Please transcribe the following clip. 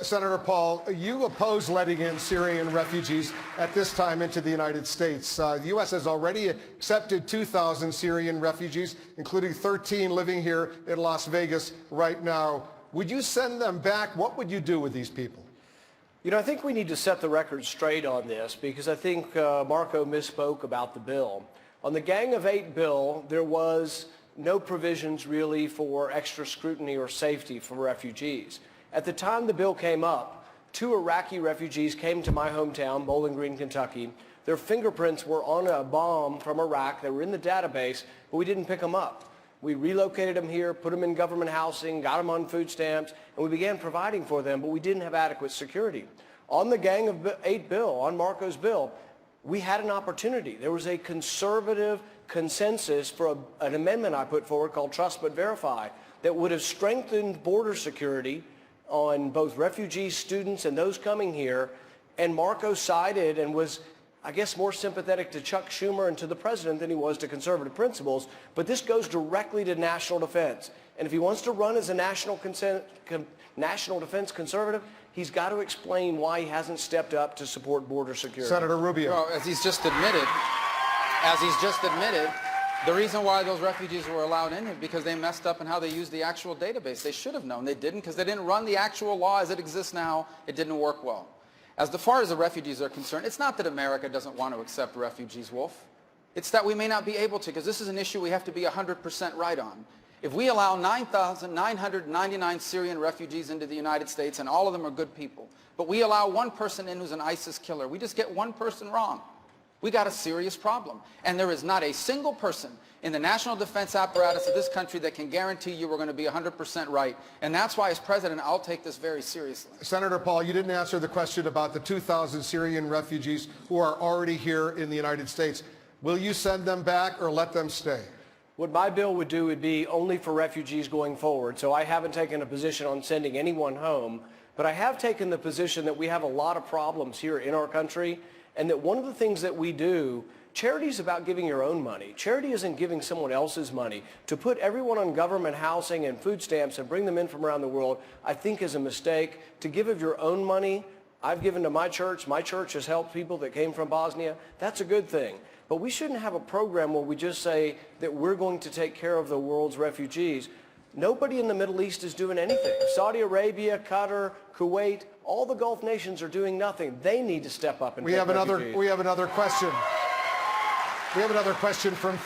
Senator Paul, you oppose letting in Syrian refugees at this time into the United States. The U.S. has already accepted 2,000 Syrian refugees, including 13 living here in Las Vegas right now. Would you send them back? What would you do with these people? You know, I think we need to set the record straight on this because I think Marco misspoke about the bill. On the Gang of Eight bill, there was no provisions really for extra scrutiny or safety for refugees. At the time the bill came up, 2 Iraqi refugees came to my hometown, Bowling Green, Kentucky. Their fingerprints were on a bomb from Iraq. They were in the database, but we didn't pick them up. We relocated them here, put them in government housing, got them on food stamps, and we began providing for them, but we didn't have adequate security. On the Gang of Eight bill, on Marco's bill, we had an opportunity. There was a conservative consensus for an amendment I put forward called Trust But Verify that would have strengthened border security on both refugees, students, and those coming here. And Marco sided and was, I guess, more sympathetic to Chuck Schumer and to the president than he was to conservative principles. But this goes directly to national defense. And if he wants to run as a national defense conservative, he's got to explain why he hasn't stepped up to support border security. Senator Rubio. Well, as he's just admitted, the reason why those refugees were allowed in is because they messed up in how they used the actual database. They should have known. They didn't because they didn't run the actual law as it exists now. It didn't work well. As far as the refugees are concerned, it's not that America doesn't want to accept refugees, Wolf. It's that we may not be able to, because this is an issue we have to be 100% right on. If we allow 9,999 Syrian refugees into the United States, and all of them are good people, but we allow one person in who's an ISIS killer, we just get one person wrong. We got a serious problem. And there is not a single person in the national defense apparatus of this country that can guarantee you we're going to be 100% right. And that's why, as president, I'll take this very seriously. Senator Paul, you didn't answer the question about the 2,000 Syrian refugees who are already here in the United States. Will you send them back or let them stay? What my bill would do would be only for refugees going forward. So I haven't taken a position on sending anyone home, but I have taken the position that we have a lot of problems here in our country, and that one of the things that we do, charity is about giving your own money. Charity isn't giving someone else's money. To put everyone on government housing and food stamps and bring them in from around the world, I think is a mistake. To give of your own money, I've given to my church. My church has helped people that came from Bosnia. That's a good thing. But we shouldn't have a program where we just say that we're going to take care of the world's refugees. Nobody in the Middle East is doing anything. Saudi Arabia, Qatar, Kuwait, all the Gulf nations are doing nothing. They need to step up and We have another question. We have another question from